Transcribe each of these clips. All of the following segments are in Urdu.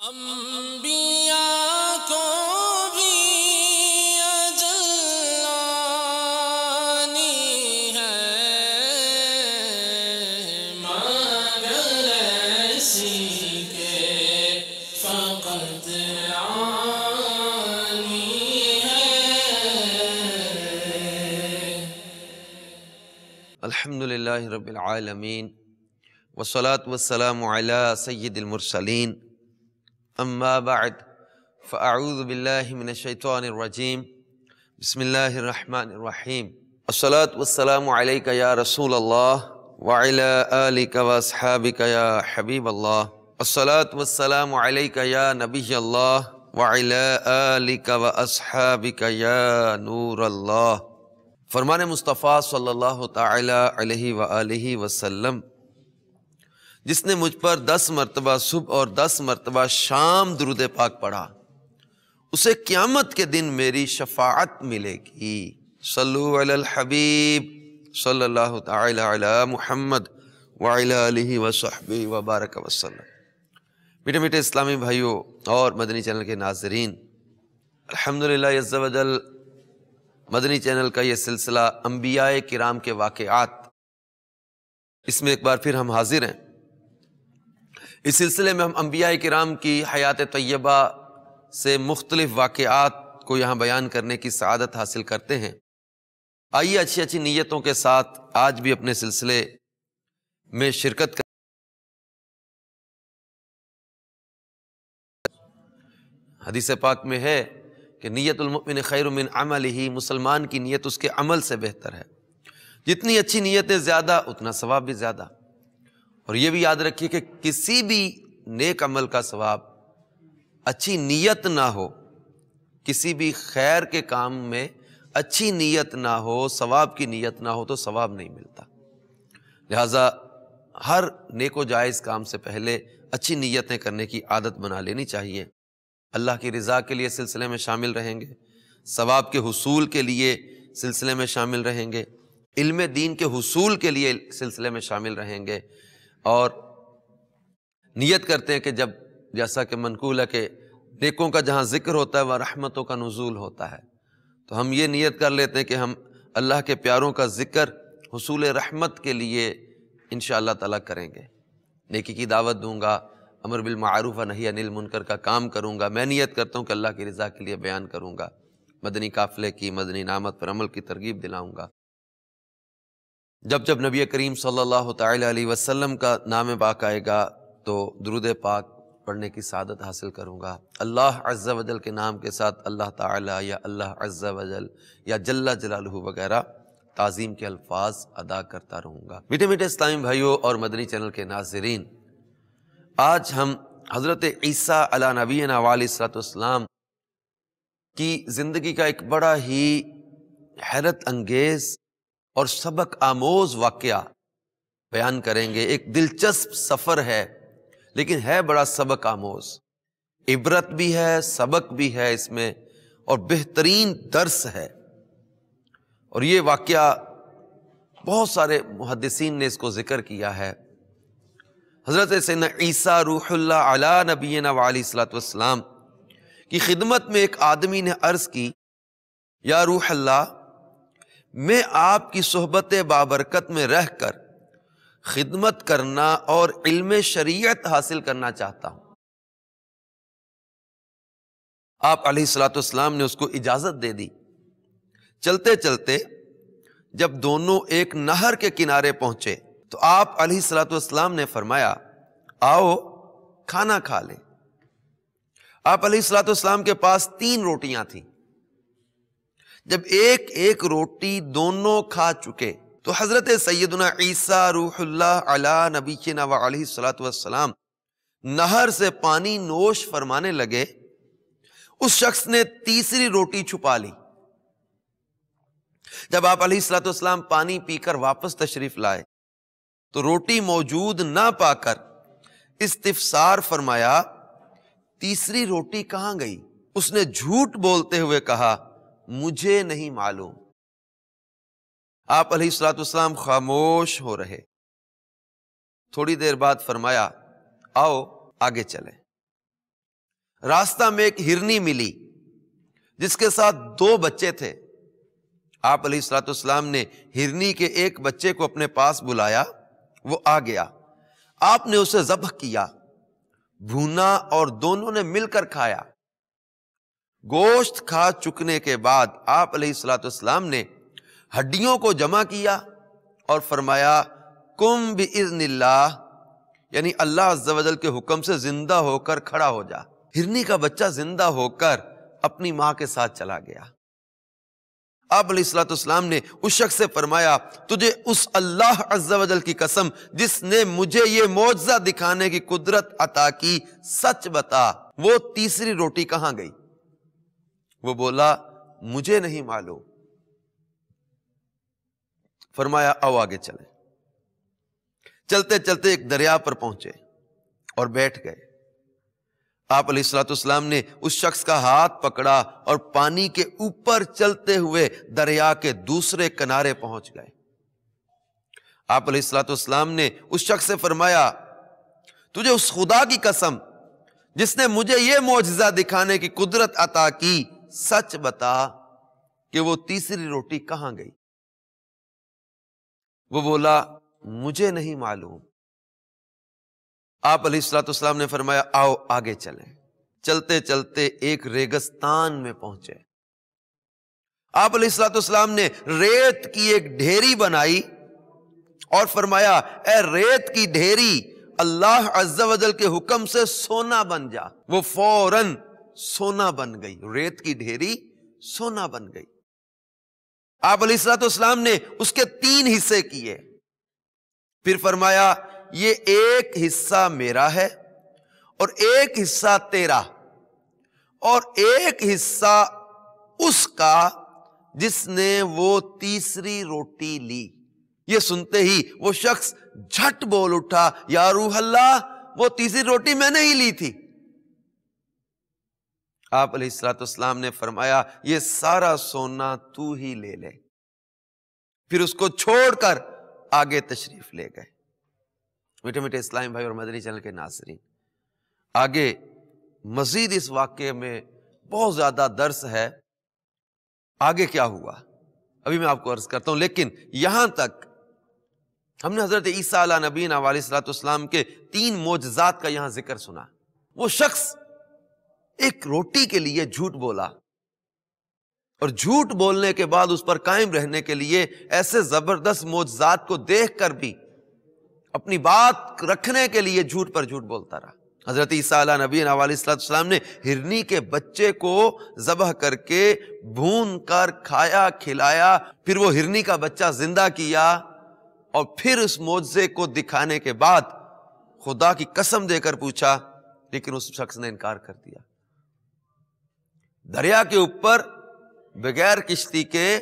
انبیاء کو بھی اجل آنی ہے، مگر ایسی کہ فقط آنی ہے۔ الحمدللہ رب العالمین والصلاة والسلام علی سید المرسلین، اما بعد فاعوذ باللہ من الشیطان الرجیم، بسم اللہ الرحمن الرحیم۔ الصلاة والسلام علیک یا رسول اللہ وعلی آلک واصحابک یا حبیب اللہ، الصلاة والسلام علیک یا نبی اللہ وعلی آلک واصحابک یا نور اللہ۔ فرمان مصطفیٰ صلی اللہ تعالی علیہ وآلہ وسلم، جس نے مجھ پر 10 مرتبہ صبح اور 10 مرتبہ شام درود پاک پڑھا، اسے قیامت کے دن میری شفاعت ملے گی۔ صلو علی الحبیب صلی اللہ تعالی علی محمد وعلی آلہ وصحبہ وبارک وسلم۔ میٹھے میٹھے اسلامی بھائیوں اور مدنی چینل کے ناظرین، الحمدللہ عز و جل مدنی چینل کا یہ سلسلہ انبیاء کرام کے واقعات، اس میں ایک بار پھر ہم حاضر ہیں۔ اس سلسلے میں ہم انبیاء کرام کی حیات طیبہ سے مختلف واقعات کو یہاں بیان کرنے کی سعادت حاصل کرتے ہیں۔ آئیے اچھی اچھی نیتوں کے ساتھ آج بھی اپنے سلسلے میں شرکت کریں۔ حدیث پاک میں ہے کہ نیت المؤمن خیر من عملہ، مسلمان کی نیت اس کے عمل سے بہتر ہے۔ جتنی اچھی نیتیں زیادہ اتنا ثواب بھی زیادہ۔ اور یہ بھی یاد رکھیے کہ کسی بھی نیک عمل کا ثواب اچھی نیت نہ ہو، کسی بھی خیر کے کام میں اچھی نیت نہ ہو، ثواب کی نیت نہ ہو تو ثواب نہیں ملتا۔ لہٰذا ہر نیک و جائز کام سے پہلے اچھی نیتیں کرنے کی عادت بنا لینی چاہیے۔ اللہ کی رضا کے لیے سلسلے میں شامل رہیں گے، ثواب کے حصول کے لیے سلسلے میں شامل رہیں گے، علم دین کے حصول کے لیے سلسلے میں شامل رہیں گے، اور نیت کرتے ہیں کہ جب جیسا کہ منقول ہے کہ نیکوں کا جہاں ذکر ہوتا ہے وہ رحمتوں کا نزول ہوتا ہے، تو ہم یہ نیت کر لیتے ہیں کہ ہم اللہ کے پیاروں کا ذکر حصول رحمت کے لیے انشاءاللہ تعالیٰ کریں گے۔ نیکی کی دعوت دوں گا، امر بالمعروف و نہی عن المنکر کا کام کروں گا، میں نیت کرتا ہوں کہ اللہ کی رضا کے لیے بیان کروں گا، مدنی قافلے کی، مدنی نامت پر عمل کی ترغیب دلاؤں گا۔ جب جب نبی کریم صلی اللہ تعالی علیہ وسلم کا نام پاک آئے گا تو درود پاک پڑھنے کی سعادت حاصل کروں گا۔ اللہ عز و جل کے نام کے ساتھ اللہ تعالی یا اللہ عز و جل یا جل جلالہ وغیرہ تعظیم کے الفاظ ادا کرتا رہوں گا۔ میٹھے میٹھے اسلامی بھائیوں اور مدنی چینل کے ناظرین، آج ہم حضرت عیسیٰ علی نبینا علیہ الصلوۃ والسلام کی زندگی کا ایک بڑا ہی حیرت انگیز اور سبق آموز واقعہ بیان کریں گے۔ ایک دلچسپ سفر ہے لیکن ہے بڑا سبق آموز، عبرت بھی ہے، سبق بھی ہے اس میں، اور بہترین درس ہے۔ اور یہ واقعہ بہت سارے محدثین نے اس کو ذکر کیا ہے۔ حضرت سیدنا عیسیٰ روح اللہ علی نبینا علیہ الصلوۃ والسلام کی خدمت میں ایک آدمی نے عرض کی، یا روح اللہ، میں آپ کی صحبت بابرکت میں رہ کر خدمت کرنا اور علم شریعت حاصل کرنا چاہتا ہوں۔ آپ علیہ الصلوۃ والسلام نے اس کو اجازت دے دی۔ چلتے چلتے جب دونوں ایک نہر کے کنارے پہنچے تو آپ علیہ الصلوۃ والسلام نے فرمایا، آؤ کھانا کھا لیں۔ آپ علیہ الصلوۃ والسلام کے پاس 3 روٹیاں تھیں۔ جب ایک ایک روٹی دونوں کھا چکے تو حضرت سیدنا عیسیٰ روح اللہ علی نبینا علیہ الصلوۃ والسلام نہر سے پانی نوش فرمانے لگے۔ اس شخص نے تیسری روٹی چھپا لی۔ جب آپ علیہ الصلوۃ والسلام پانی پی کر واپس تشریف لائے تو روٹی موجود نہ پا کر استفسار فرمایا، تیسری روٹی کہاں گئی؟ اس نے جھوٹ بولتے ہوئے کہا، مجھے نہیں معلوم۔ آپ علیہ الصلوۃ والسلام خاموش ہو رہے۔ تھوڑی دیر بعد فرمایا، آؤ آگے چلیں۔ راستہ میں ایک ہرنی ملی جس کے ساتھ 2 بچے تھے. آپ علیہ الصلوۃ والسلام نے ہرنی کے ایک بچے کو اپنے پاس بلایا، وہ آ گیا، آپ نے اسے ذبح کیا، بھونا اور دونوں نے مل کر کھایا. گوشت کھا چکنے کے بعد آپ علیہ الصلوۃ والسلام نے ہڈیوں کو جمع کیا اور فرمایا قم بإذن اللہ، یعنی اللہ عز و جل کے حکم سے زندہ ہو کر کھڑا ہو جا. ہرنی کا بچہ زندہ ہو کر اپنی ماں کے ساتھ چلا گیا. آپ علیہ الصلوۃ والسلام نے اس شخص سے فرمایا تجھے اس اللہ عز و جل کی قسم جس نے مجھے یہ معجزہ دکھانے کی قدرت عطا کی، سچ بتا وہ تیسری روٹی کہاں گئی؟ وہ بولا مجھے نہیں معلوم. فرمایا آؤ آگے چلیں. چلتے چلتے ایک دریا پر پہنچے اور بیٹھ گئے. آپ علیہ الصلوۃ والسلام نے اس شخص کا ہاتھ پکڑا اور پانی کے اوپر چلتے ہوئے دریا کے دوسرے کنارے پہنچ گئے. آپ علیہ الصلوۃ والسلام نے اس شخص سے فرمایا تجھے اس خدا کی قسم جس نے مجھے یہ معجزہ دکھانے کی قدرت عطا کی، سچ بتا کہ وہ تیسری روٹی کہاں گئی؟ وہ بولا مجھے نہیں معلوم. آپ علیہ الصلوۃ والسلام نے فرمایا آؤ آگے چلیں. چلتے چلتے ایک ریگستان میں پہنچے. آپ علیہ الصلوۃ والسلام نے ریت کی ایک ڈھیری بنائی اور فرمایا اے ریت کی ڈھیری اللہ عز و جل کے حکم سے سونا بن جا. وہ فوراً سونا بن گئی. ریت کی ڈھیری سونا بن گئی. آپ علیہ الصلوۃ والسلام نے اس کے 3 حصے کیے. پھر فرمایا یہ ایک حصہ میرا ہے اور ایک حصہ تیرا اور ایک حصہ اس کا جس نے وہ تیسری روٹی لی. یہ سنتے ہی وہ شخص جھٹ بول اٹھا یا روح اللہ، وہ تیسری روٹی میں نے ہی لی تھی. آپ علیہ الصلوۃ والسلام نے فرمایا یہ سارا سونا تو ہی لے لے. پھر اس کو چھوڑ کر آگے تشریف لے گئے. میٹھے میٹھے اسلامی بھائی اور مدنی چینل کے ناظرین، آگے مزید اس واقعے میں بہت زیادہ درس ہے. آگے کیا ہوا ابھی میں آپ کو عرض کرتا ہوں، لیکن یہاں تک ہم نے حضرت عیسیٰ علیہ نبینا علیہ الصلوۃ والسلام کے 3 معجزات کا یہاں ذکر سنا. وہ شخص ایک روٹی کے لیے جھوٹ بولا اور جھوٹ بولنے کے بعد اس پر قائم رہنے کے لیے ایسے زبردست معجزات کو دیکھ کر بھی اپنی بات رکھنے کے لیے جھوٹ پر جھوٹ بولتا رہا. حضرت عیسیٰ علیہ نبی علیہ الصلوۃ والسلام نے ہرنی کے بچے کو ذبح کر کے بھون کر کھایا کھلایا، پھر وہ ہرنی کا بچہ زندہ کیا اور پھر اس معجزے کو دکھانے کے بعد خدا کی قسم دے کر پوچھا، لیکن اس شخص نے انکار کر دیا. دریا کے اوپر بغیر کشتی کے،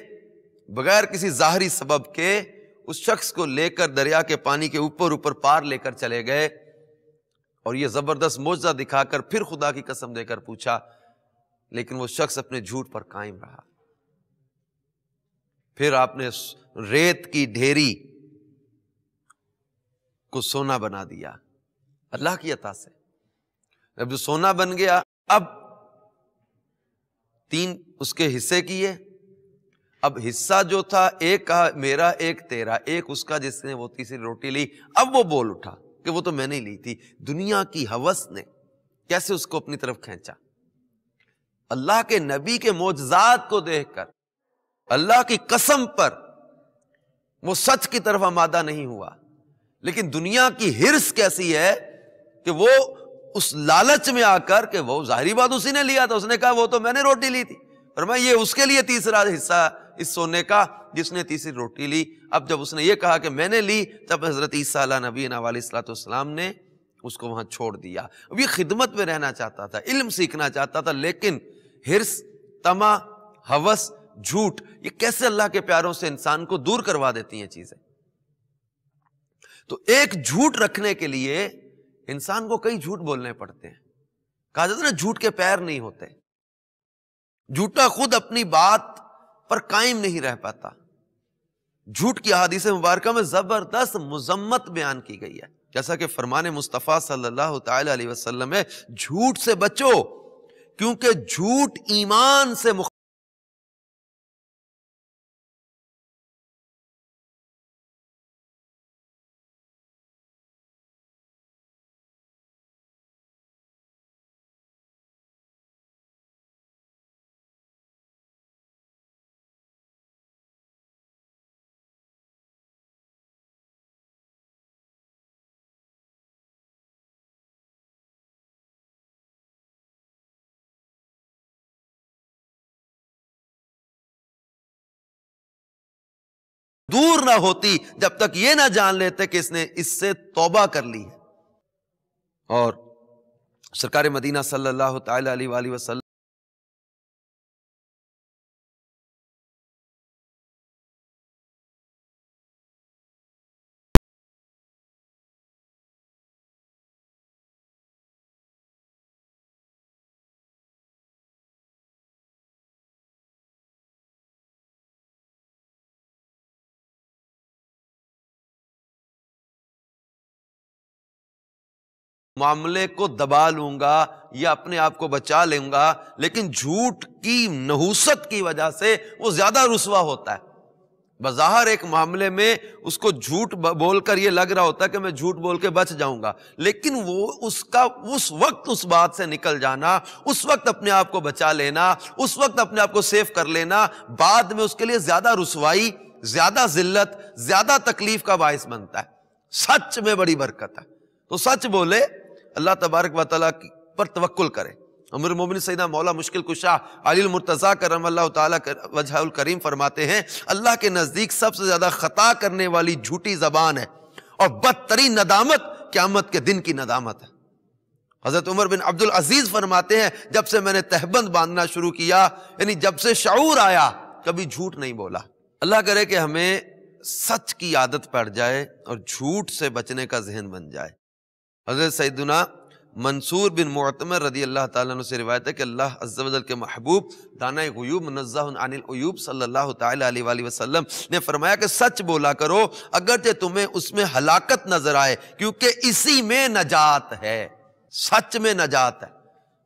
بغیر کسی ظاہری سبب کے اس شخص کو لے کر دریا کے پانی کے اوپر پار لے کر چلے گئے اور یہ زبردست معجزہ دکھا کر پھر خدا کی قسم دے کر پوچھا، لیکن وہ شخص اپنے جھوٹ پر قائم رہا. پھر آپ نے ریت کی ڈھیری کو سونا بنا دیا اللہ کی عطا سے. جب جو سونا بن گیا، اب 3 اس کے حصے کیے. اب حصہ جو تھا ایک کہا میرا، ایک تیرا، ایک اس کا جس نے وہ تیسری روٹی لی. اب وہ بول اٹھا کہ وہ تو میں نے لی تھی. دنیا کی ہوس نے کیسے اس کو اپنی طرف کھینچا. اللہ کے نبی کے معجزات کو دیکھ کر اللہ کی قسم پر وہ سچ کی طرف آمادہ نہیں ہوا، لیکن دنیا کی حرص کیسی ہے کہ وہ اس لالچ میں آ کر کہ وہ ظاہری بات اسی نے لیا تھا، اس نے کہا وہ تو میں نے روٹی لی تھی، فرمایا یہ اس کے لیے تیسرا حصہ اس سونے کا جس نے تیسری روٹی لی. اب جب اس نے یہ کہا کہ میں نے لی، تب حضرت عیسیٰ علیہ نبینا علیہ الصلوۃ والسلام نے اس کو وہاں چھوڑ دیا. اب یہ خدمت میں رہنا چاہتا تھا، علم سیکھنا چاہتا تھا، لیکن حرص، طمع، ہوس، جھوٹ، یہ کیسے اللہ کے پیاروں سے انسان کو دور کروا دیتی ہیں چیزیں. تو ایک جھوٹ رکھنے کے لیے انسان کو کئی جھوٹ بولنے پڑتے ہیں. کہا جاتا ہے نا جھوٹ کے پیر نہیں ہوتے. جھوٹا خود اپنی بات پر قائم نہیں رہ پاتا. جھوٹ کی احادیث مبارکہ میں زبردست مذمت بیان کی گئی ہے، جیسا کہ فرمان مصطفیٰ صلی اللہ تعالی علیہ وسلم ہے، جھوٹ سے بچو کیونکہ جھوٹ ایمان سے دور نہ ہوتی جب تک یہ نہ جان لیتے کہ اس نے اس سے توبہ کر لی ہے۔ اور سرکار مدینہ صلی اللہ تعالی علیہ وآلہ وسلم معاملے کو دبا لوں گا یا اپنے آپ کو بچا لوں گا، لیکن جھوٹ کی نحوست کی وجہ سے وہ زیادہ رسوا ہوتا ہے۔ بظاہر ایک معاملے میں اس کو جھوٹ بول کر یہ لگ رہا ہوتا ہے کہ میں جھوٹ بول کے بچ جاؤں گا، لیکن وہ اس وقت اس بات سے نکل جانا، اس وقت اپنے آپ کو بچا لینا، اس وقت اپنے آپ کو سیف کر لینا، بعد میں اس کے لیے زیادہ رسوائی، زیادہ ذلت، زیادہ تکلیف کا باعث بنتا ہے۔ سچ میں بڑی برکت ہے، تو سچ بولے، اللہ تبارک و تعالیٰ پر توکل کرے۔ امیر المومنین سیدنا مولا مشکل کشا علی المرتضیٰ کرم اللہ تعالیٰ وجہ الکریم فرماتے ہیں، اللہ کے نزدیک سب سے زیادہ خطا کرنے والی جھوٹی زبان ہے، اور بدترین ندامت قیامت کے دن کی ندامت ہے۔ حضرت عمر بن عبد العزیز فرماتے ہیں، جب سے میں نے تہبند باندھنا شروع کیا، یعنی جب سے شعور آیا، کبھی جھوٹ نہیں بولا۔ اللہ کرے کہ ہمیں سچ کی عادت پڑ جائے اور جھوٹ سے بچنے کا ذہن بن جائے۔ حضرت سیدنا منصور بن معتمر رضی اللہ تعالیٰ عنہ سے روایت ہے کہ اللہ عز و جل کے محبوب دانۂ غیوب منزہ عن العیوب صلی اللہ تعالیٰ علیہ وآلہ وسلم نے فرمایا کہ سچ بولا کرو اگرچہ تمہیں اس میں ہلاکت نظر آئے، کیونکہ اسی میں نجات ہے۔ سچ میں نجات ہے،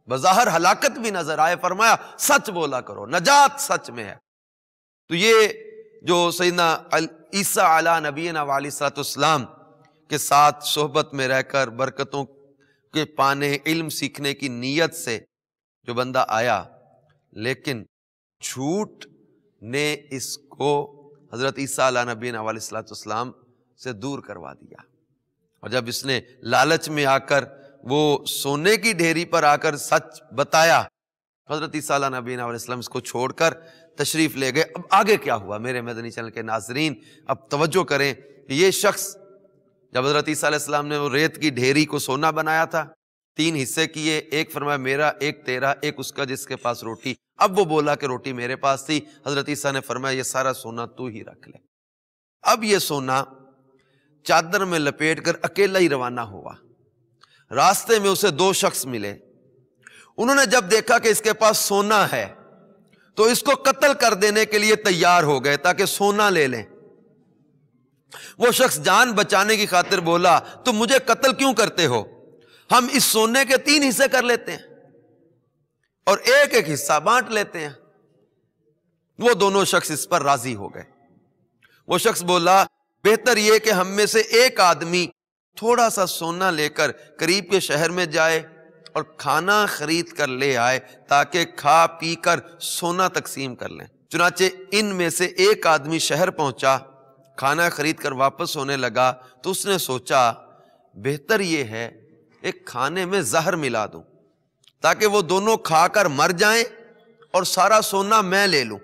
بظاہر ہلاکت بھی نظر آئے، فرمایا سچ بولا کرو، نجات سچ میں ہے۔ تو یہ جو سیدنا عیسیٰ علی نبینا علیہ الصلوۃ والسلام کے ساتھ صحبت میں رہ کر برکتوں کے پانے، علم سیکھنے کی نیت سے جو بندہ آیا، لیکن جھوٹ نے اس کو حضرت عیسیٰ علیہ نبینا علیہ الصلوۃ والسلام سے دور کروا دیا۔ اور جب اس نے لالچ میں آ کر وہ سونے کی ڈھیری پر آ کر سچ بتایا، حضرت عیسیٰ علیہ نبینا علیہ السلام اس کو چھوڑ کر تشریف لے گئے۔ اب آگے کیا ہوا میرے مدنی چینل کے ناظرین، اب توجہ کریں کہ یہ شخص جب حضرت عیسیٰ علیہ السلام نے وہ ریت کی ڈھیری کو سونا بنایا تھا، 3 حصے کیے، ایک فرمایا میرا، ایک تیرا، ایک اس کا جس کے پاس روٹی۔ اب وہ بولا کہ روٹی میرے پاس تھی، حضرت عیسیٰ نے فرمایا یہ سارا سونا تو ہی رکھ لے۔ اب یہ سونا چادر میں لپیٹ کر اکیلا ہی روانہ ہوا۔ راستے میں اسے 2 شخص ملے، انہوں نے جب دیکھا کہ اس کے پاس سونا ہے تو اس کو قتل کر دینے کے لیے تیار ہو گئے تاکہ سونا لے لیں۔ وہ شخص جان بچانے کی خاطر بولا تم مجھے قتل کیوں کرتے ہو، ہم اس سونے کے 3 حصے کر لیتے ہیں اور ایک ایک حصہ بانٹ لیتے ہیں۔ وہ دونوں شخص اس پر راضی ہو گئے۔ وہ شخص بولا بہتر یہ کہ ہم میں سے ایک آدمی تھوڑا سا سونا لے کر قریب کے شہر میں جائے اور کھانا خرید کر لے آئے تاکہ کھا پی کر سونا تقسیم کر لیں۔ چنانچہ ان میں سے ایک آدمی شہر پہنچا، کھانا خرید کر واپس ہونے لگا تو اس نے سوچا بہتر یہ ہے ایک کھانے میں زہر ملا دوں تاکہ وہ دونوں کھا کر مر جائیں اور سارا سونا میں لے لوں۔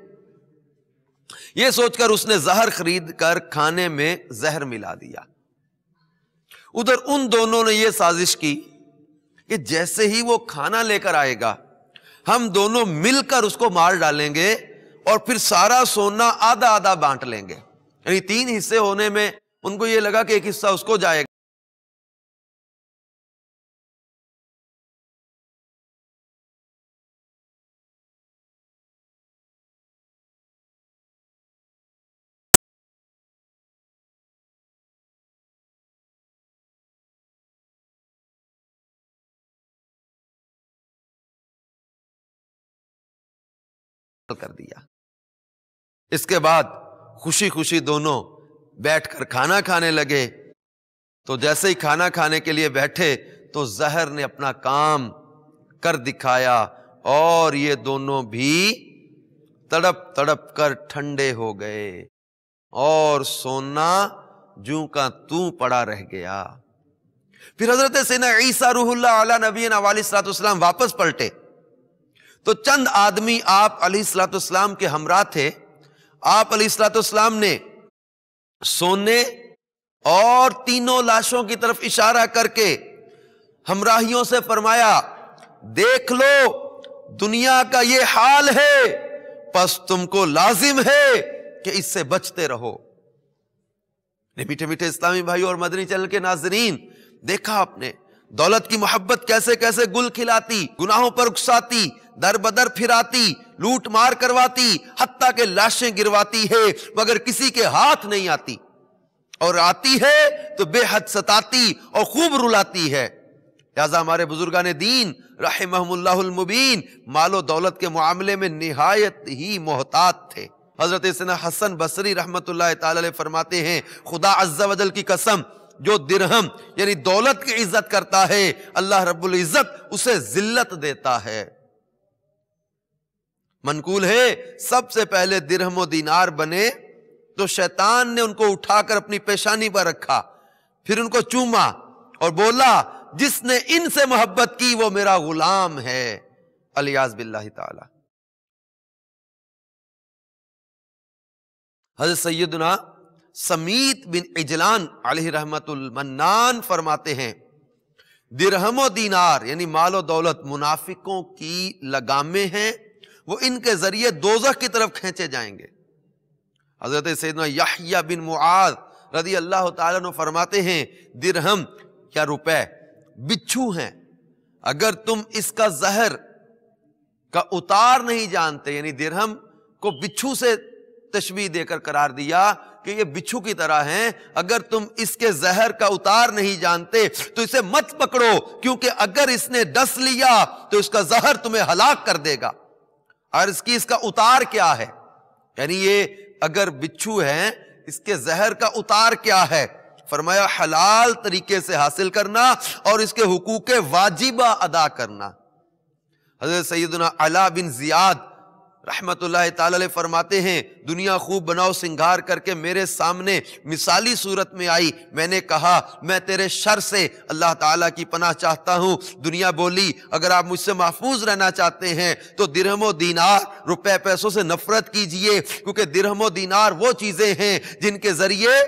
یہ سوچ کر اس نے زہر خرید کر کھانے میں زہر ملا دیا۔ ادھر ان دونوں نے یہ سازش کی کہ جیسے ہی وہ کھانا لے کر آئے گا ہم دونوں مل کر اس کو مار ڈالیں گے اور پھر سارا سونا آدھا آدھا بانٹ لیں گے۔ یعنی 3 حصے ہونے میں ان کو یہ لگا کہ ایک حصہ اس کو جائے گا۔ کر دیا۔ اس کے بعد خوشی خوشی دونوں بیٹھ کر کھانا کھانے لگے۔ تو جیسے ہی کھانا کھانے کے لیے بیٹھے تو زہر نے اپنا کام کر دکھایا اور یہ دونوں بھی تڑپ تڑپ کر ٹھنڈے ہو گئے اور سونا جوں کا توں پڑا رہ گیا۔ پھر حضرت سیدنا عیسیٰ روح اللہ علیہ نبینا علیہ الصلوۃ والسلام واپس پلٹے تو چند آدمی آپ علیہ الصلوۃ والسلام کے ہمراہ تھے۔ آپ علیہ الصلوۃ والسلام نے سونے اور تینوں لاشوں کی طرف اشارہ کر کے ہمراہیوں سے فرمایا، دیکھ لو دنیا کا یہ حال ہے، پس تم کو لازم ہے کہ اس سے بچتے رہو۔ میٹھے میٹھے اسلامی بھائی اور مدنی چینل کے ناظرین، دیکھا آپ نے دولت کی محبت کیسے کیسے گل کھلاتی، گناہوں پر اکساتی، در بدر پھراتی، لوٹ مار کرواتی، حتیٰ کہ لاشیں گرواتی ہے مگر کسی کے ہاتھ نہیں آتی، اور آتی ہے تو بے حد ستاتی اور خوب رلاتی ہے۔ لہذا ہمارے بزرگان دین رحمہم اللہ المبین مال و دولت کے معاملے میں نہایت ہی محتاط تھے۔ حضرت سیدنا حسن بصری رحمت اللہ تعالی علیہ فرماتے ہیں، خدا عز و جل کی قسم، جو درہم یعنی دولت کی عزت کرتا ہے اللہ رب العزت اسے ذلت دیتا ہے۔ منقول ہے سب سے پہلے درہم و دینار بنے تو شیطان نے ان کو اٹھا کر اپنی پیشانی پر رکھا، پھر ان کو چوما اور بولا جس نے ان سے محبت کی وہ میرا غلام ہے، الیاذ باللہ تعالی۔ حضرت سیدنا سمیت بن عجلان علیہ رحمت المنان فرماتے ہیں، درہم و دینار یعنی مال و دولت منافقوں کی لگامیں ہیں، وہ ان کے ذریعے دوزخ کی طرف کھینچے جائیں گے۔ حضرت سیدنا یحییٰ بن معاذ رضی اللہ تعالیٰ عنہ فرماتے ہیں، درہم یا روپے بچھو ہیں، اگر تم اس کا زہر کا اتار نہیں جانتے، یعنی درہم کو بچھو سے تشبیہ دے کر قرار دیا کہ یہ بچھو کی طرح ہیں، اگر تم اس کے زہر کا اتار نہیں جانتے تو اسے مت پکڑو، کیونکہ اگر اس نے ڈس لیا تو اس کا زہر تمہیں ہلاک کر دے گا۔ عرض کی اس کا اتار کیا ہے، یعنی یہ اگر بچھو ہے اس کے زہر کا اتار کیا ہے؟ فرمایا حلال طریقے سے حاصل کرنا اور اس کے حقوق واجبہ ادا کرنا۔ حضرت سیدنا علا بن زیاد رحمت اللہ تعالی علیہ فرماتے ہیں، دنیا خوب بناؤ سنگار کر کے میرے سامنے مثالی صورت میں آئی، میں نے کہا میں تیرے شر سے اللہ تعالیٰ کی پناہ چاہتا ہوں۔ دنیا بولی اگر آپ مجھ سے محفوظ رہنا چاہتے ہیں تو درہم و دینار روپے پیسوں سے نفرت کیجئے، کیونکہ درہم و دینار وہ چیزیں ہیں جن کے ذریعے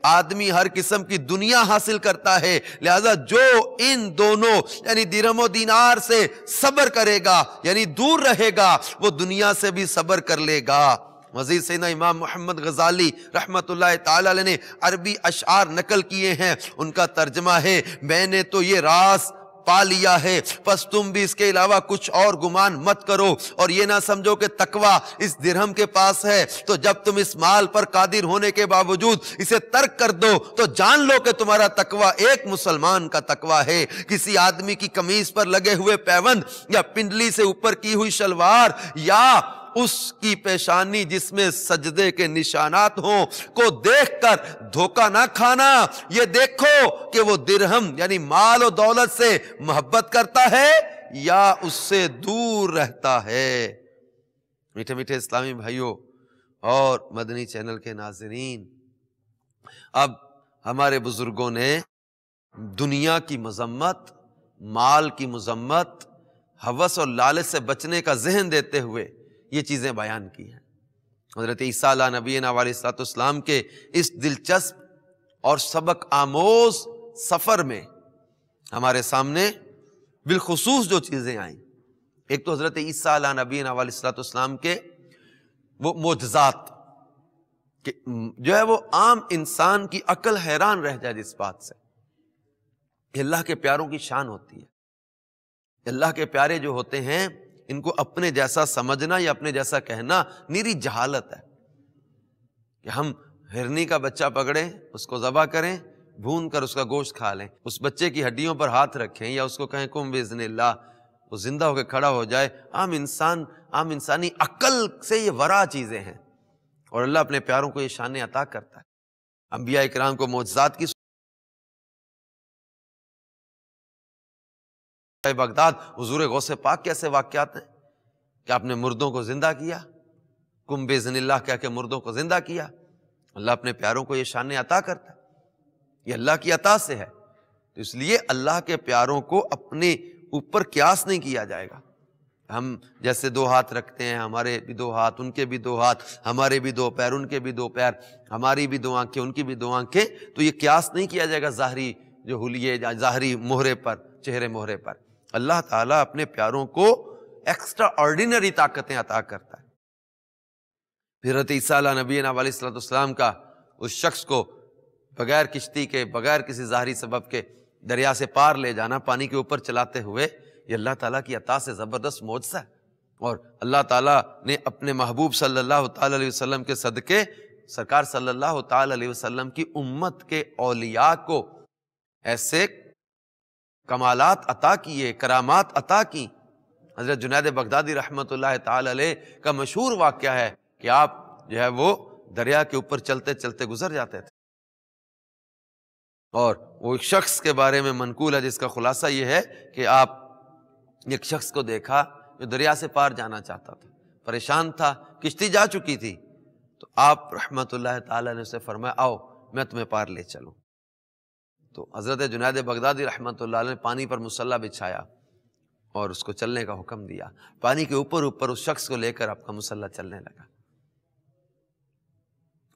آدمی ہر قسم کی دنیا حاصل کرتا ہے۔ لہذا جو ان دونوں یعنی درہم و دینار سے صبر کرے گا یعنی دور رہے گا، وہ دنیا سے بھی صبر کر لے گا۔ مزید سیدنا امام محمد غزالی رحمت اللہ تعالی علیہ نے عربی اشعار نقل کیے ہیں، ان کا ترجمہ ہے، میں نے تو یہ راز پا لیا ہے، پس تم بھی اس کے علاوہ کچھ اور گمان مت کرو، اور یہ نہ سمجھو کہ تقوی اس درہم کے پاس ہے تو جب تم اس مال پر قادر ہونے کے باوجود اسے ترک کر دو تو جان لو کہ تمہارا تقوی ایک مسلمان کا تقوی ہے۔ کسی آدمی کی قمیص پر لگے ہوئے پیوند یا پنڈلی سے اوپر کی ہوئی شلوار یا اس کی پیشانی جس میں سجدے کے نشانات ہوں کو دیکھ کر دھوکہ نہ کھانا، یہ دیکھو کہ وہ درہم یعنی مال و دولت سے محبت کرتا ہے یا اس سے دور رہتا ہے۔ میٹھے میٹھے اسلامی بھائیوں اور مدنی چینل کے ناظرین، اب ہمارے بزرگوں نے دنیا کی مذمت، مال کی مذمت، ہوس اور لالچ سے بچنے کا ذہن دیتے ہوئے یہ چیزیں بیان کی ہیں۔ حضرت عیسیٰ علیہ نبینا علیہ الصلوۃ والسلام کے اس دلچسپ اور سبق آموز سفر میں ہمارے سامنے بالخصوص جو چیزیں آئیں، ایک تو حضرت عیسیٰ علیہ نبینا علیہ الصلوۃ والسلام کے وہ معجزات کہ جو ہے وہ عام انسان کی عقل حیران رہ جائے جس بات سے کہ اللہ کے پیاروں کی شان ہوتی ہے۔ اللہ کے پیارے جو ہوتے ہیں ان کو اپنے جیسا سمجھنا یا اپنے جیسا کہنا نیری جہالت ہے کہ ہم ہرنی کا بچہ پکڑیں، اس کو ذبح کریں، بھون کر اس کا گوشت کھا لیں، اس بچے کی ہڈیوں پر ہاتھ رکھیں یا اس کو کہیں کم باذن اللہ، وہ زندہ ہو کے کھڑا ہو جائے. عام انسانی عقل سے یہ ورا چیزیں ہیں، اور اللہ اپنے پیاروں کو یہ شان عطا کرتا ہے. انبیاء کرام کو معجزات کی بغداد حضور غوث پاک کے ایسے واقعات ہیں کہ آپ نے مردوں کو زندہ کیا، کم باذن اللہ کہہ کے مردوں کو زندہ کیا. اللہ اپنے پیاروں کو یہ شان عطا کرتا ہے، یہ اللہ کی عطا سے ہے. تو اس لیے اللہ کے پیاروں کو اپنے اوپر قیاس نہیں کیا جائے گا. ہم جیسے 2 ہاتھ رکھتے ہیں، ہمارے بھی 2 ہاتھ، ان کے بھی 2 ہاتھ، ہمارے بھی 2 پیر، ان کے بھی 2 پیر، ہماری بھی 2 آنکھیں، ان کی بھی 2 آنکھیں. تو یہ قیاس نہیں کیا جائے گا ظاہری جو حلیے، ظاہری مہرے پر، چہرے مہرے پر. اللہ تعالیٰ اپنے پیاروں کو ایکسٹرا آرڈینری طاقتیں عطا کرتا ہے. حضرت عیسیٰ علیہ نبینا علیہ الصلوۃ والسلام کا اس شخص کو بغیر کشتی کے، بغیر کسی ظاہری سبب کے دریا سے پار لے جانا، پانی کے اوپر چلاتے ہوئے، یہ اللہ تعالیٰ کی عطا سے زبردست معجزہ ہے. اور اللہ تعالیٰ نے اپنے محبوب صلی اللہ تعالی علیہ وسلم کے صدقے سرکار صلی اللہ تعالی علیہ وسلم کی امت کے اولیاء کو ایسے کمالات عطا کیے، کرامات عطا کی. حضرت جنید بغدادی رحمۃ اللہ تعالی علیہ کا مشہور واقعہ ہے کہ آپ جو ہے وہ دریا کے اوپر چلتے چلتے گزر جاتے تھے، اور وہ ایک شخص کے بارے میں منقول ہے جس کا خلاصہ یہ ہے کہ آپ ایک شخص کو دیکھا جو دریا سے پار جانا چاہتا تھا، پریشان تھا، کشتی جا چکی تھی. تو آپ رحمت اللہ تعالیٰ نے اسے فرمایا آؤ میں تمہیں پار لے چلوں. تو حضرت جنید بغدادی رحمت اللہ علیہ نے پانی پر مصلی بچھایا اور اس کو چلنے کا حکم دیا. پانی کے اوپر اوپر اس شخص کو لے کر آپ کا مصلی چلنے لگا.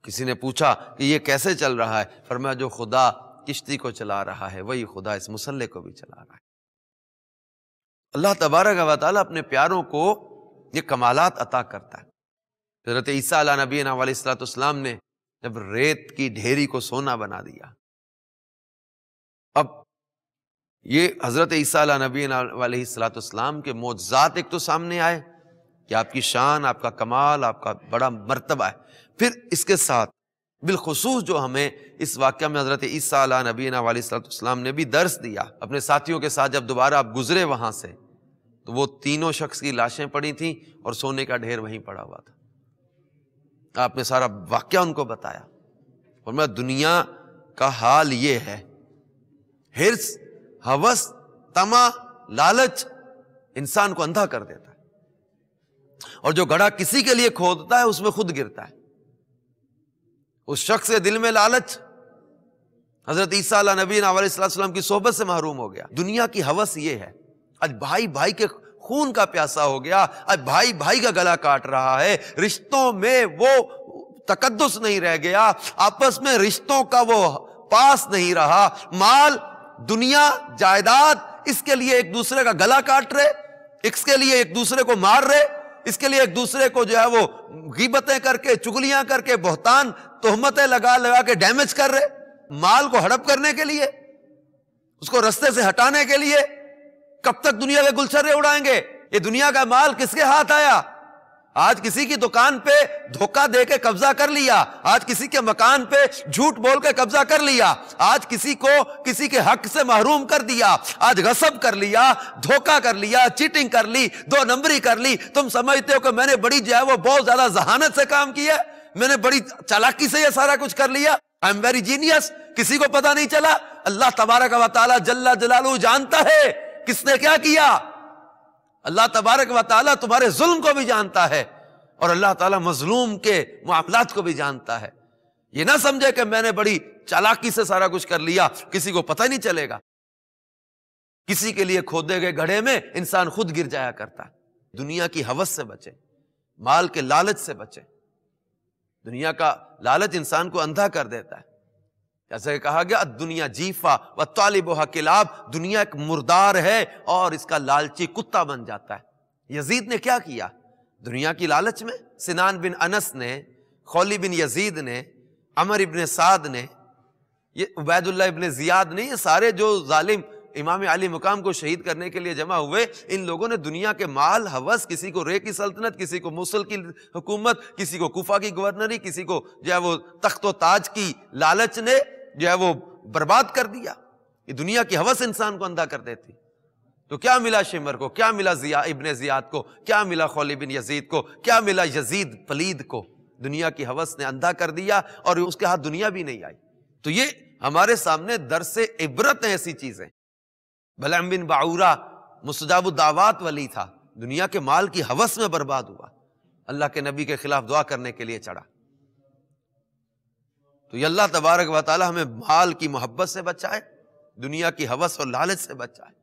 کسی نے پوچھا کہ یہ کیسے چل رہا ہے؟ فرمایا جو خدا کشتی کو چلا رہا ہے وہی خدا اس مصلی کو بھی چلا رہا ہے. اللہ تبارک و تعالیٰ اپنے پیاروں کو یہ کمالات عطا کرتا ہے. حضرت عیسیٰ علیہ نبینا علیہ الصلوۃ والسلام نے جب ریت کی ڈھیری کو سونا بنا دیا، اب یہ حضرت عیسیٰ علیہ نبینا علیہ الصلوۃ والسلام کے معجزات ایک تو سامنے آئے کہ آپ کی شان، آپ کا کمال، آپ کا بڑا مرتبہ ہے. پھر اس کے ساتھ بالخصوص جو ہمیں اس واقعہ میں حضرت عیسیٰ علیہ نبینا علیہ الصلوۃ والسلام نے بھی درس دیا. اپنے ساتھیوں کے ساتھ جب دوبارہ آپ گزرے وہاں سے تو وہ تینوں شخص کی لاشیں پڑی تھیں اور سونے کا ڈھیر وہیں پڑا ہوا تھا. آپ نے سارا واقعہ ان کو بتایا. اور میں دنیا کا حال یہ ہے، حرص، ہوس، طمع، لالچ انسان کو اندھا کر دیتا ہے، اور جو گڑھا کسی کے لیے کھودتا ہے اس میں خود گرتا ہے. اس شخص کے دل میں لالچ حضرت عیسیٰ علیہ نبینا علیہ السلام کی صحبت سے محروم ہو گیا. دنیا کی ہوس یہ ہے، آج بھائی بھائی کے خون کا پیاسا ہو گیا، آج بھائی بھائی کا گلا کاٹ رہا ہے، رشتوں میں وہ تقدس نہیں رہ گیا، آپس میں رشتوں کا وہ پاس نہیں رہا. مال، دنیا، جائیداد، اس کے لیے ایک دوسرے کا گلا کاٹ رہے، اس کے لیے ایک دوسرے کو مار رہے، اس کے لیے ایک دوسرے کو جو ہے وہ غیبتیں کر کے، چگلیاں کر کے، بہتان تہمتیں لگا لگا کے ڈیمیج کر رہے. مال کو ہڑپ کرنے کے لیے، اس کو رستے سے ہٹانے کے لیے. کب تک دنیا کے گلچرے اڑائیں گے؟ یہ دنیا کا مال کس کے ہاتھ آیا؟ آج کسی کی دکان پہ دھوکہ دے کے قبضہ کر لیا، آج کسی کے مکان پہ جھوٹ بول کے قبضہ کر لیا، آج کسی کو کسی کے حق سے محروم کر دیا، آج غصب کر لیا، دھوکہ کر لیا، چیٹنگ کر لی، 2 نمبری کر لی. تم سمجھتے ہو کہ میں نے بڑی جو ہے وہ بہت زیادہ ذہانت سے کام کیا، میں نے بڑی چالاکی سے یہ سارا کچھ کر لیا، آئی ایم ویری جینیس، کسی کو پتہ نہیں چلا. اللہ تبارک و تعالی جل جلالہ جانتا ہے کس نے کیا کیا. اللہ تبارک و تعالیٰ تمہارے ظلم کو بھی جانتا ہے، اور اللہ تعالیٰ مظلوم کے معاملات کو بھی جانتا ہے. یہ نہ سمجھے کہ میں نے بڑی چالاکی سے سارا کچھ کر لیا، کسی کو پتہ نہیں چلے گا. کسی کے لیے کھودے گئے گڑھے میں انسان خود گر جایا کرتا ہے. دنیا کی ہوس سے بچے، مال کے لالچ سے بچے. دنیا کا لالچ انسان کو اندھا کر دیتا ہے. جیسے کہ کہا گیا دنیا جیفا و طالبها کلاب، دنیا ایک مردار ہے اور اس کا لالچی کتا بن جاتا ہے. یزید نے کیا کیا دنیا کی لالچ میں؟ سنان بن انس نے، خولی بن یزید نے، عمر ابن سعد نے، یہ عبید اللہ ابن زیاد نے، یہ سارے جو ظالم امام علی مقام کو شہید کرنے کے لیے جمع ہوئے، ان لوگوں نے دنیا کے مال، ہوس، کسی کو رے کی سلطنت، کسی کو موصل کی حکومت، کسی کو کوفہ کی گورنری، کسی کو جو ہے وہ تخت و تاج کی لالچ نے جو ہے وہ برباد کر دیا. یہ دنیا کی ہوس انسان کو اندھا کر دیتی. تو کیا ملا شمر کو، کیا ملا ابن زیاد کو، کیا ملا خولی بن یزید کو، کیا ملا یزید پلید کو؟ دنیا کی ہوس نے اندھا کر دیا اور اس کے ہاتھ دنیا بھی نہیں آئی۔ تو یہ ہمارے سامنے درس عبرت ہیں ایسی چیزیں۔ بلعم بن بعورہ مستجاب الدعوات ولی تھا، دنیا کے مال کی ہوس میں برباد ہوا، اللہ کے نبی کے خلاف دعا کرنے کے لیے چڑھا۔ تو یہ اللہ تبارک و تعالی ہمیں مال کی محبت سے بچائے، دنیا کی ہوس اور لالچ سے بچائے۔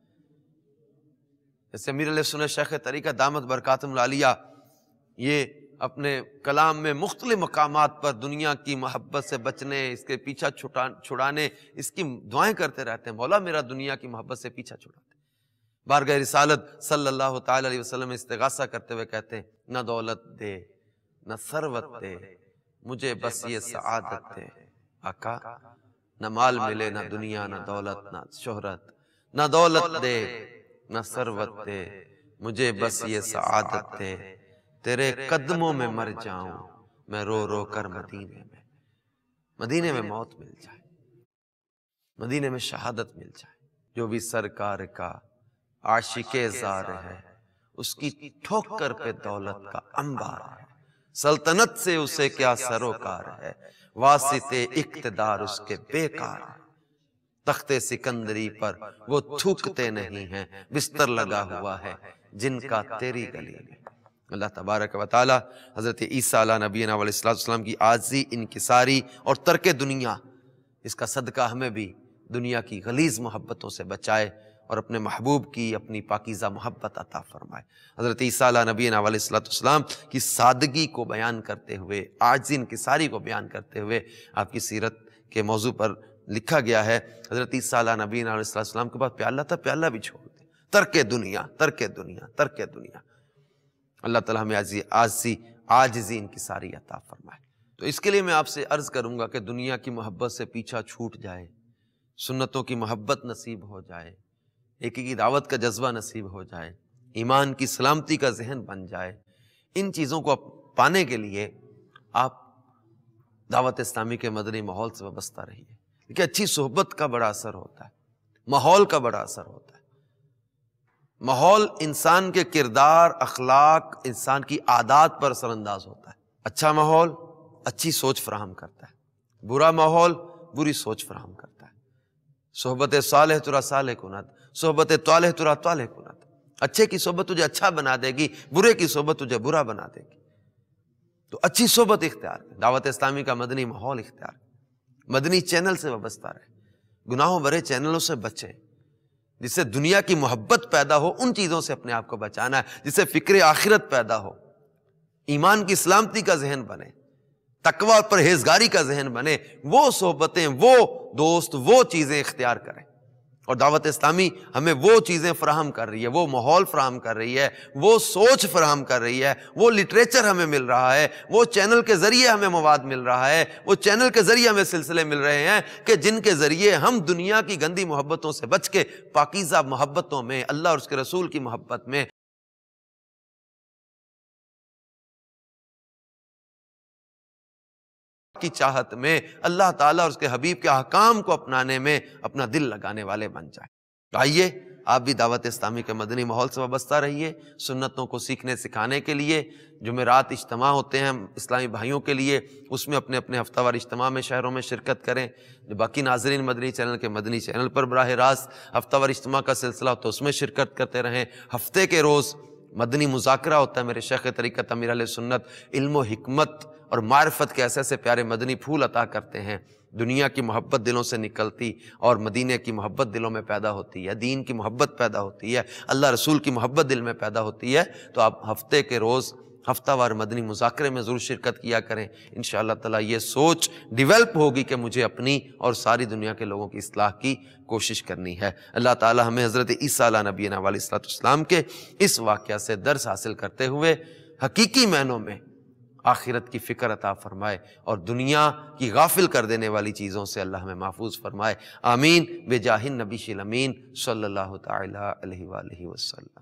جیسے امیر علیہ سنت شیخ طریقہ دامت برکاتہم العالیہ یہ اپنے کلام میں مختلف مقامات پر دنیا کی محبت سے بچنے، اس کے پیچھا چھڑانے، اس کی دعائیں کرتے رہتے ہیں، مولا میرا دنیا کی محبت سے پیچھا چھڑا دے۔ بارگاہ رسالت صلی اللہ تعالی علیہ وسلم استغاثہ کرتے ہوئے کہتے ہیں، نہ دولت دے نہ ثروت دے، مجھے بس یہ سعادت دے آقا۔ نہ مال ملے، نہ دنیا، نہ دولت، نہ شہرت، نہ دولت دے نہ ثروت دے، مجھے بس یہ سعادت دے، تیرے قدموں میں مر جاؤں میں رو رو کر مدینے میں موت مل جائے، مدینے میں شہادت مل جائے۔ جو بھی سرکار کا عاشق زار ہے، اس کی ٹھوکر پہ دولت کا انبار ہے، سلطنت سے اسے کیا سروکار ہے، واسطے اقتدار اس کے بیکار ہے، تخت سکندری پر وہ تھوکتے نہیں ہیں، بستر لگا ہوا ہے جن کا تیری گلی میں۔ اللہ تبارک و تعالی حضرت عیسیٰ علیہ نبینا علیہ السلام کی عاجزی، انکساری اور ترک دنیا، اس کا صدقہ ہمیں بھی دنیا کی غلیظ محبتوں سے بچائے اور اپنے محبوب کی اپنی پاکیزہ محبت عطا فرمائے۔ حضرت عیسیٰ علیہ نبینا علیہ السلام کی سادگی کو بیان کرتے ہوئے، عاجزی انکساری کو بیان کرتے ہوئے آپ کی سیرت کے موضوع پر لکھا گیا ہے، حضرت عیسیٰ علیہ نبینا علیہ السلام کے پاس پیالہ تھا، پیالہ بھی چھوڑ دیا، ترک دنیا، ترک دنیا، ترک دنیا۔ اللہ تعالیٰ ہمیں عاجزی انکساری عطا فرمائے۔ تو اس کے لیے میں آپ سے عرض کروں گا کہ دنیا کی محبت سے پیچھا چھوٹ جائے، سنتوں کی محبت نصیب ہو جائے، ایک کی دعوت کا جذبہ نصیب ہو جائے، ایمان کی سلامتی کا ذہن بن جائے۔ ان چیزوں کو پانے کے لیے آپ دعوت اسلامی کے مدنی ماحول سے وابستہ رہیے، کہ اچھی صحبت کا بڑا اثر ہوتا ہے، ماحول کا بڑا اثر ہوتا ہے۔ ماحول انسان کے کردار، اخلاق، انسان کی عادات پر اثر انداز ہوتا ہے۔ اچھا ماحول اچھی سوچ فراہم کرتا ہے، برا ماحول بری سوچ فراہم کرتا ہے۔ صحبت صالح ترا صالح کنت، صحبت طالح ترا طالح کنت۔ اچھے کی صحبت تجھے اچھا بنا دے گی، برے کی صحبت تجھے برا بنا دے گی۔ تو اچھی صحبت اختیار کریں، دعوت اسلامی کا مدنی ماحول اختیار کریں، مدنی چینل سے وابستہ رہیں، گناہوں بھرے چینلوں سے بچیں، جس سے دنیا کی محبت پیدا ہو، ان چیزوں سے اپنے آپ کو بچانا ہے، جس سے فکر آخرت پیدا ہو، ایمان کی سلامتی کا ذہن بنے، تقوی اور پرہیزگاری کا ذہن بنے۔ وہ صحبتیں، وہ دوست، وہ چیزیں اختیار کریں۔ اور دعوت اسلامی ہمیں وہ چیزیں فراہم کر رہی ہے، وہ ماحول فراہم کر رہی ہے، وہ سوچ فراہم کر رہی ہے، وہ لٹریچر ہمیں مل رہا ہے، وہ چینل کے ذریعے ہمیں مواد مل رہا ہے، وہ چینل کے ذریعے ہمیں سلسلے مل رہے ہیں کہ جن کے ذریعے ہم دنیا کی گندی محبتوں سے بچ کے پاکیزہ محبتوں میں، اللہ اور اس کے رسول کی محبت میں، کی چاہت میں، اللہ تعالیٰ اور اس کے حبیب کے احکام کو اپنانے میں اپنا دل لگانے والے بن جائیں۔ تو آئیے آپ بھی دعوت اسلامی کے مدنی ماحول سے وابستہ رہیے، سنتوں کو سیکھنے سکھانے کے لیے جمعرات اجتماع ہوتے ہیں اسلامی بھائیوں کے لیے، اس میں اپنے اپنے ہفتہ وار اجتماع میں شہروں میں شرکت کریں۔ جو باقی ناظرین مدنی چینل کے مدنی چینل پر براہ راست ہفتہ وار اجتماع کا سلسلہ ہوتا ہے، اس میں شرکت کرتے رہیں۔ ہفتے کے روز مدنی مذاکرہ ہوتا ہے، میرے شیخ طریقت امیر اہل سنت علم و حکمت اور معرفت کے ایسے ایسے پیارے مدنی پھول عطا کرتے ہیں، دنیا کی محبت دلوں سے نکلتی اور مدینے کی محبت دلوں میں پیدا ہوتی ہے، دین کی محبت پیدا ہوتی ہے، اللہ رسول کی محبت دل میں پیدا ہوتی ہے۔ تو آپ ہفتے کے روز ہفتہ وار مدنی مذاکرے میں ضرور شرکت کیا کریں، انشاءاللہ تعالیٰ یہ سوچ ڈیولپ ہوگی کہ مجھے اپنی اور ساری دنیا کے لوگوں کی اصلاح کی کوشش کرنی ہے۔ اللہ تعالیٰ ہمیں حضرت عیسیٰ علیہ نبینا علیہ السلام کے اس واقعہ سے درس حاصل کرتے ہوئے حقیقی معنوں میں آخرت کی فکر عطا فرمائے اور دنیا کی غافل کر دینے والی چیزوں سے اللہ ہمیں محفوظ فرمائے۔ آمین بجاہ النبی الامین صلی اللہ تعالی علیہ وآلہ وسلم۔